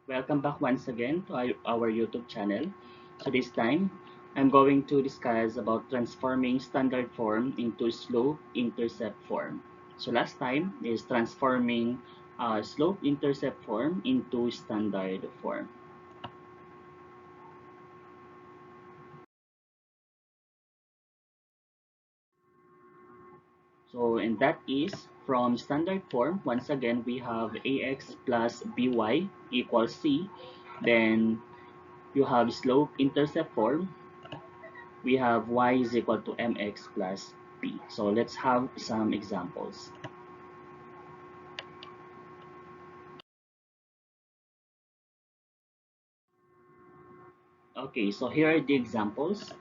Welcome back once again to our YouTube channel. So this time, I'm going to discuss about transforming standard form into slope-intercept form. So last time is transforming slope-intercept form into standard form. So and that is from standard form, once again, we have ax plus by equals c. Then you have slope-intercept form, we have y is equal to mx plus p. So let's have some examples. Okay, so here are the examples.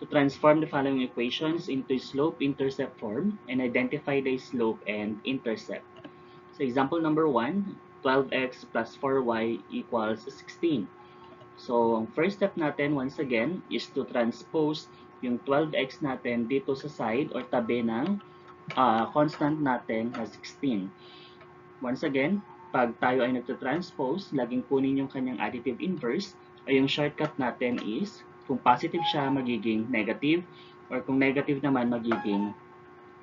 To transform the following equations into slope-intercept form and identify the slope and intercept. So example number 1, 12x plus 4y equals 16. So ang first step natin once again is to transpose yung 12x natin dito sa side or tabi ng constant natin na 16. Once again, pag tayo ay nagtatranspose, laging kunin yung kanyang additive inverse, ay yung shortcut natin is, kung positive siya, magiging negative, or kung negative naman, magiging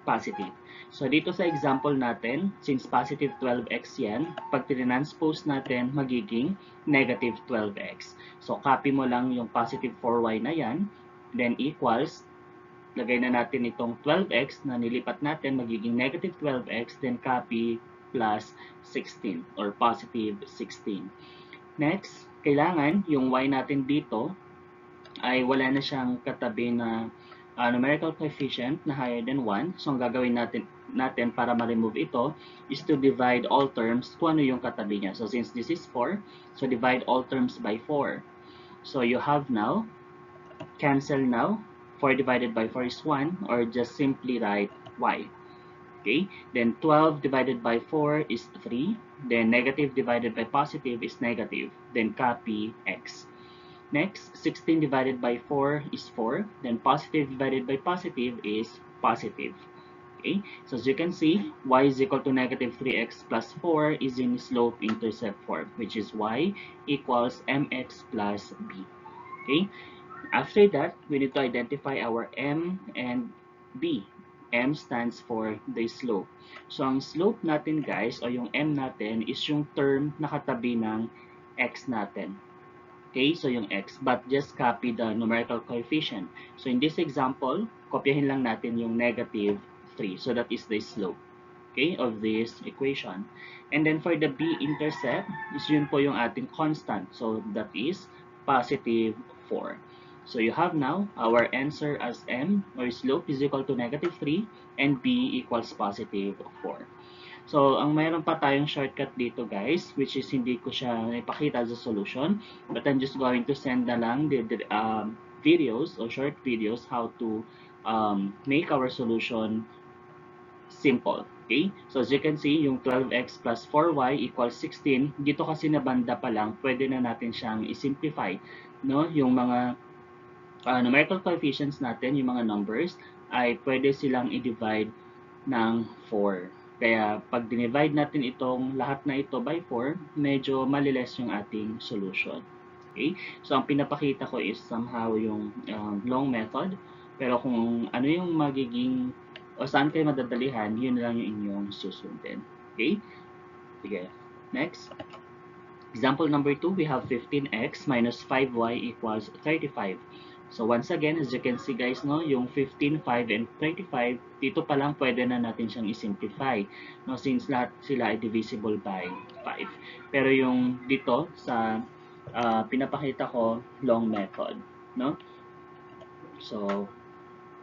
positive. So dito sa example natin, since positive 12x yan, pag tinranspose natin, magiging negative 12x. So copy mo lang yung positive 4y na yan, then equals, lagay na natin itong 12x na nilipat natin, magiging negative 12x, then copy plus 16 or positive 16. Next, kailangan yung y natin dito ay wala na siyang katabi na numerical coefficient na higher than 1. So, ang gagawin natin para ma-remove ito is to divide all terms kung ano yung katabi niya. So, since this is 4, so divide all terms by 4. So, you have now, cancel now, 4 divided by 4 is 1, or just simply write y. Okay, then 12 divided by 4 is 3, then negative divided by positive is negative, then copy x. Next, 16 divided by 4 is 4, then positive divided by positive is positive. Okay, so as you can see, y is equal to negative 3x plus 4 is in slope-intercept form, which is y equals mx plus b. Okay, after that, we need to identify our m and b. M stands for the slope. So, ang slope natin guys, o yung m natin, is yung term na katabi ng x natin. Okay, so yung x, but just copy the numerical coefficient. So, in this example, kopyahin lang natin yung negative 3. So, that is the slope, okay, of this equation. And then for the b-intercept, is yun po yung ating constant. So, that is positive 4. So, you have now our answer as m, or slope, is equal to negative 3, and b equals positive 4. So, ang mayroon pa tayong shortcut dito guys, which is hindi ko siya ipakita as a solution, but I'm just going to send na lang the videos or short videos how to make our solution simple. Okay? So, as you can see, yung 12x plus 4y equals 16, dito kasi na banda pa lang, pwede na natin siyang i-simplify. No? Yung mga numerical coefficients natin, yung mga numbers, ay pwede silang i-divide ng 4. Kaya pag dinivide natin itong lahat na ito by 4, medyo maliles yung ating solution. Okay? So, ang pinapakita ko is somehow yung long method. Pero kung ano yung magiging o saan kayo madadalihan, yun lang yung inyong susundin. Okay? Sige. Next. Example number 2, we have 15x minus 5y equals 35. So once again, as you can see guys, no, yung 15, 5, and 35, dito pa lang pwede na natin siyang i-simplify. No, since lahat sila ay divisible by 5. Pero yung dito sa pinapakita ko, long method. No? So,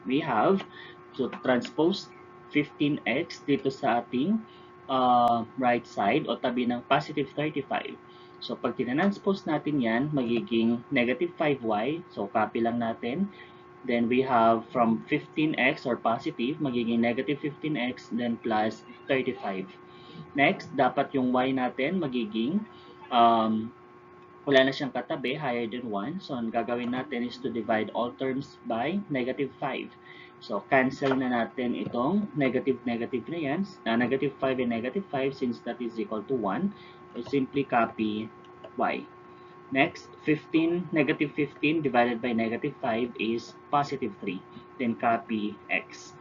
we have to transpose 15x dito sa ating right side o tabi ng positive 35. So, pag tinanspose natin yan, magiging negative 5y. So, copy lang natin. Then, we have from 15x or positive, magiging negative 15x, then plus 35. Next, dapat yung y natin magiging wala na siyang katabi, higher than 1. So, ang gagawin natin is to divide all terms by negative 5. So, cancel na natin itong negative na yan, negative 5 and negative 5 since that is equal to 1. So, simply copy y. Next, 15, negative 15 divided by negative 5 is positive 3. Then copy x.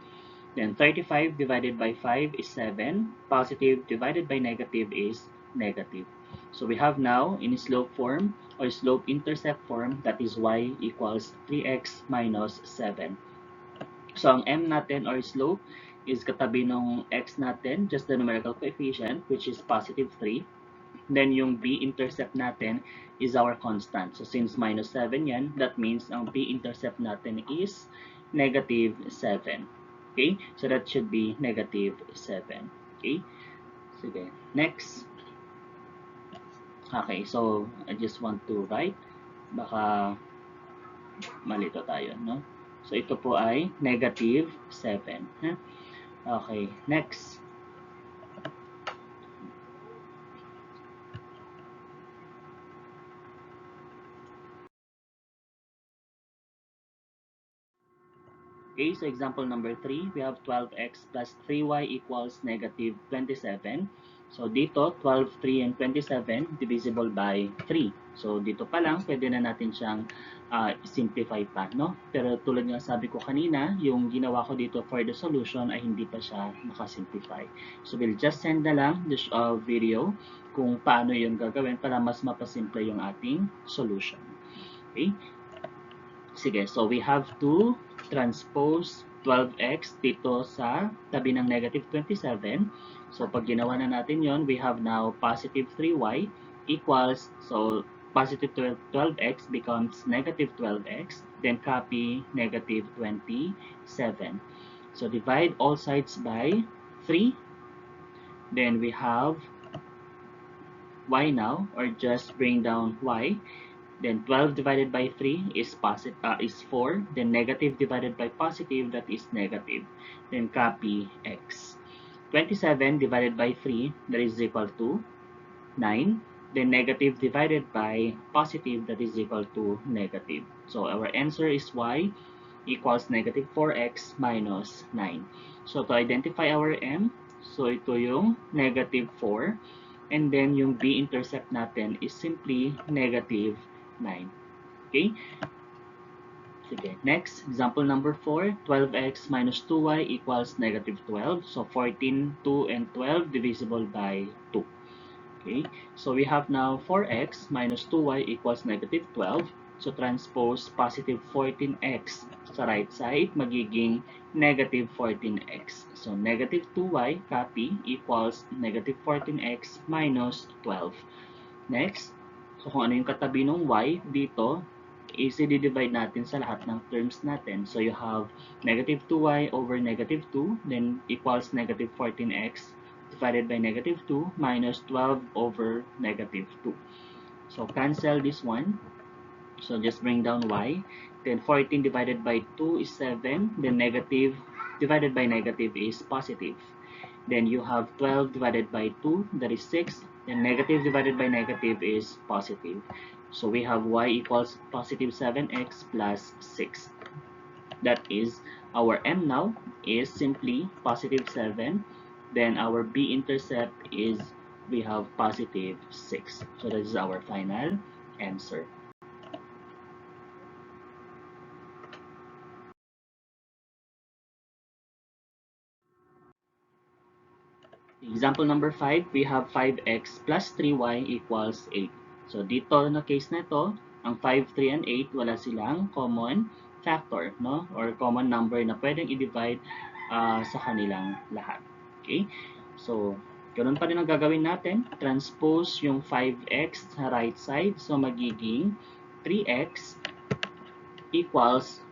Then 35 divided by 5 is 7. Positive divided by negative is negative. So we have now in slope form or slope-intercept form, that is y equals 3x minus 7. So ang m natin or slope is katabi ng x natin, just the numerical coefficient, which is positive 3. Then yung b-intercept natin is our constant. So since minus 7 yan, that means ang b-intercept natin is negative 7. Okay? So that should be negative 7. Okay? Sige. Next. Okay, so I just want to write. Baka malito tayo, no? So ito po ay negative 7. Ha? Okay, next. Okay, so example number 3, we have 12x plus 3y equals negative 27. So dito, 12, 3, and 27 divisible by 3. So dito pa lang, pwede na natin siyang simplify pa, no? Pero tulad nga sabi ko kanina, yung ginawa ko dito for the solution ay hindi pa siya nakasimplify. So we'll just send na lang this video kung paano yung gagawin para mas mapasimple yung ating solution. Okay? Sige, so we have to transpose 12x dito sa tabi ng negative 27. So pag ginawa na natin yon, we have now positive 3y equals, so positive 12x becomes negative 12x, then copy negative 27. So divide all sides by 3, then we have y now, or just bring down y. Then 12 divided by 3 is is 4. Then negative divided by positive, that is negative. Then copy x. 27 divided by 3, that is equal to 9. Then negative divided by positive, that is equal to negative. So our answer is y equals negative 4x minus 9. So to identify our m, so ito yung negative 4. And then yung b-intercept natin is simply negative 9. Okay? Sige. Next, example number 4, 12x minus 2y equals negative 12. So 14, 2, and 12 divisible by 2. Okay? So we have now 4x minus 2y equals negative 12. So transpose positive 14x sa right side, magiging negative 14x. So negative 2y, copy, equals negative 14x minus 12. Next, so kung ano yung katabi ng y dito, is i-divide natin sa lahat ng terms natin. So you have negative 2y over negative 2, then equals negative 14x divided by negative 2 minus 12 over negative 2. So cancel this one. So just bring down y. Then 14 divided by 2 is 7. Then negative divided by negative is positive. Then you have 12 divided by 2, that is 6. Then negative divided by negative is positive. So we have y equals positive 7x plus 6. That is, our m now is simply positive 7. Then our b-intercept is, we have positive 6. So that is our final answer. Example number 5, we have 5x plus 3y equals 8. So dito na case na ito, ang 5, 3, and 8, wala silang common factor, no? Or common number na pwedeng i-divide sa kanilang lahat. Okay? So, ganoon pa rin ang gagawin natin. Transpose yung 5x sa right side. So, magiging 3x equals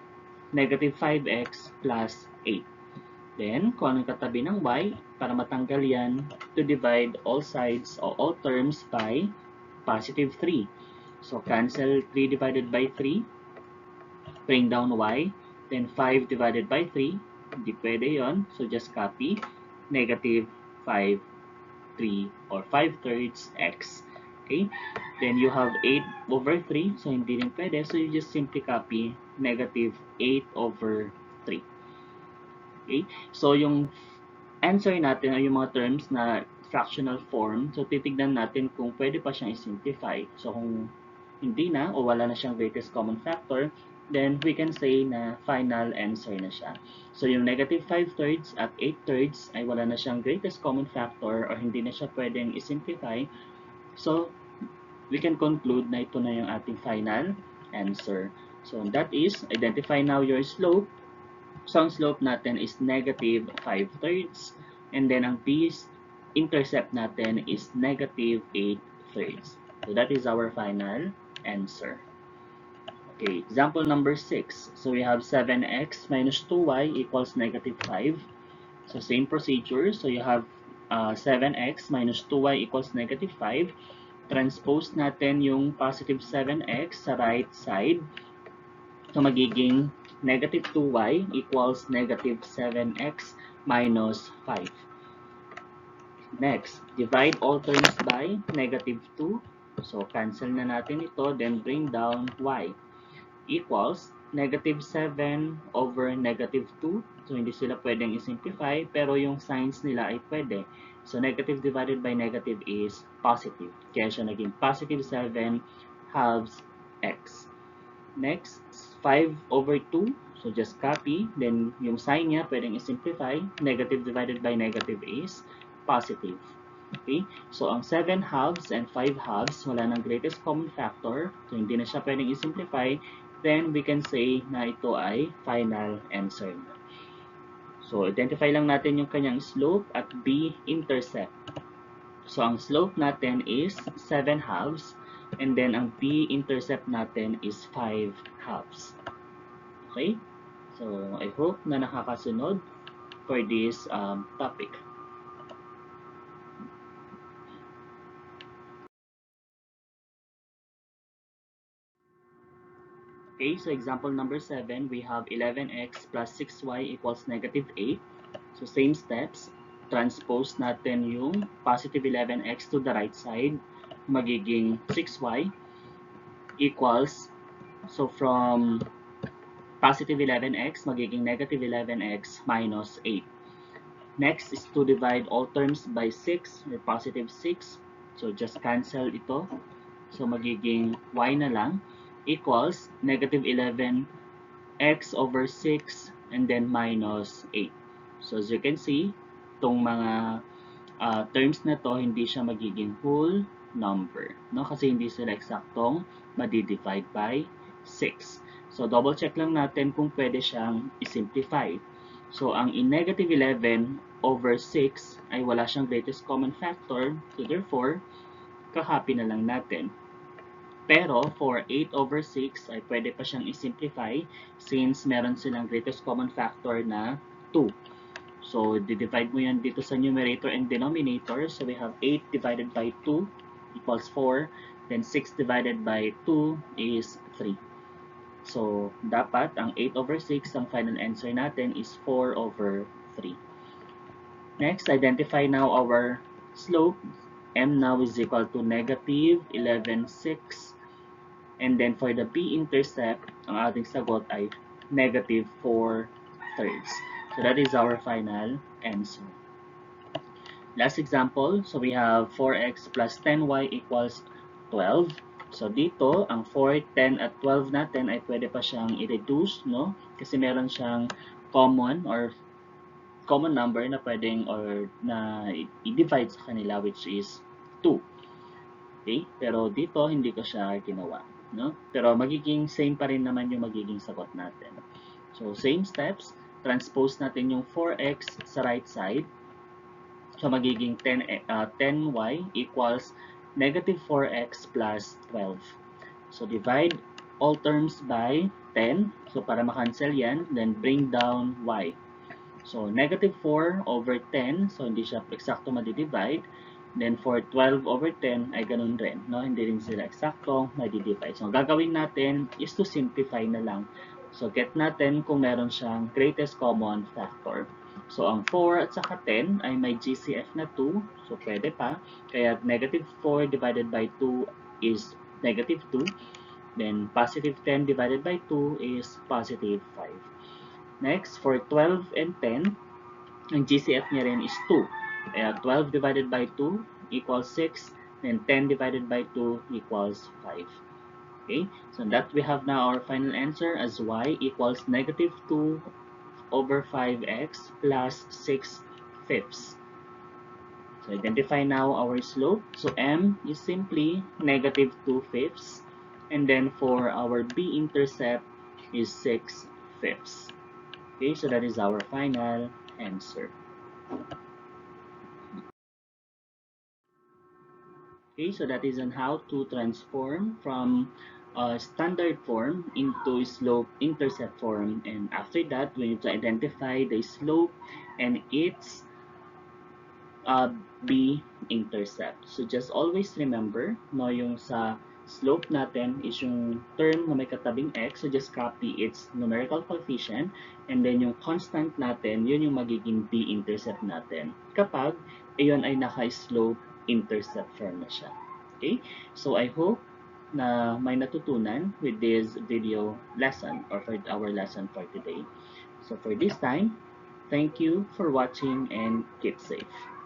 negative 5x plus 8. Then, kung anong katabi ng y, para matanggal yan, to divide all sides or all terms by positive 3. So, cancel 3 divided by 3, bring down y, then 5 divided by 3, hindi pwede yon. So, just copy negative 5, 3, or 5 thirds x. Okay? Then, you have 8 over 3, so hindi rin pwede. So, you just simply copy negative 8 over 3. Okay? So, yung answer natin ay yung mga terms na fractional form, so titignan natin kung pwede pa siyang i-simplify. So kung hindi na o wala na siyang greatest common factor, then we can say na final answer na siya. So yung negative 5/3 at 8/3 ay wala na siyang greatest common factor or hindi na siya pwedeng i-simplify. So we can conclude na ito na yung ating final answer. So that is, identify now your slope. So ang slope natin is negative 5/3 and then ang intercept natin is negative 8/3. So that is our final answer. Okay, example number 6. So we have 7x minus 2y equals negative 5. So same procedure. So you have 7x minus 2y equals negative 5. Transpose natin yung positive 7x sa right side. So magiging negative 2y equals negative 7x minus 5. Next, divide all terms by negative 2. So cancel na natin ito, then bring down y equals negative 7 over negative 2. So hindi sila pwedeng i-simplify, pero yung signs nila ay pwede. So negative divided by negative is positive. Kaya siya naging positive 7 halves x. Next, 5 over 2. So just copy. Then yung sign niya, pwedeng i-simplify. Negative divided by negative is positive. Okay? So ang 7 halves and 5 halves, wala ng greatest common factor. So hindi na siya pwedeng i-simplify. Then we can say na ito ay final answer. So identify lang natin yung kanyang slope at b-intercept. So ang slope natin is 7 halves. And then ang b-intercept natin is 5 halves. Okay? So I hope na nakakasunod for this topic. Okay, so example number 7, we have 11x plus 6y equals negative 8. So same steps, transpose natin yung positive 11x to the right side, magiging 6y equals, so from positive 11x, magiging negative 11x minus 8. Next is to divide all terms by 6 or positive 6. So just cancel ito. So magiging y na lang equals negative 11x over 6 and then minus 8. So as you can see, itong mga terms na to, hindi siya magiging whole number. No? Kasi hindi sila eksaktong madi-divide by 6. So double check lang natin kung pwede siyang i-simplify. So ang in negative 11 over 6 ay wala siyang greatest common factor. So therefore, kakopy na lang natin. Pero for 8 over 6 ay pwede pa siyang i-simplify since meron silang greatest common factor na 2. So, divide mo yan dito sa numerator and denominator. So, we have 8 divided by 2 equals 4. Then 6 divided by 2 is 3. So, dapat ang 8 over 6, ang final answer natin is 4 over 3. Next, identify now our slope. M now is equal to negative 11, 6. And then for the b-intercept, ang ating sagot ay negative 4/3. So that is our final answer. Last example, so we have 4x plus 10y equals 12. So dito, ang 4, 10 at 12 natin ay pwede pa siyang i-reduce, no? Kasi meron siyang common or common number na pwedeng or na i-divide sa kanila, which is 2. Okay? Pero dito, hindi ko siya ginawa. No? Pero magiging same pa rin naman yung magiging sagot natin. So, same steps. Transpose natin yung 4x sa right side. So, magiging 10y equals negative 4x plus 12. So, divide all terms by 10. So, para makancel yan, then bring down y. So, negative 4 over 10. So, hindi siya eksakto madi-divide. Then, for 12 over 10 ay ganun rin. No? Hindi rin sila eksakto madi-divide. So, gagawin natin is to simplify na lang. So, get natin kung meron siyang greatest common factor. So, ang 4 at saka 10 ay may GCF na 2. So, pwede pa. Kaya, negative 4 divided by 2 is negative 2. Then, positive 10 divided by 2 is positive 5. Next, for 12 and 10, ang GCF niya rin is 2. 12 divided by 2 equals 6, and 10 divided by 2 equals 5. Okay, so that we have now our final answer as y equals negative 2 over 5x plus 6 fifths. So identify now our slope. So m is simply negative 2 fifths. And then for our b-intercept is 6 fifths. Okay, so that is our final answer. Okay, so that is on how to transform from standard form into slope-intercept form. And after that, we need to identify the slope and its uh, B-intercept. So just always remember, no, yung sa slope natin is yung term na may katabing x. So just copy its numerical coefficient. And then yung constant natin, yun yung magiging B-intercept natin. Kapag iyon ay naka-slope intercept form na siya. Okay? So I hope na may natutunan with this video lesson or for our lesson for today. So for this time, thank you for watching and keep safe.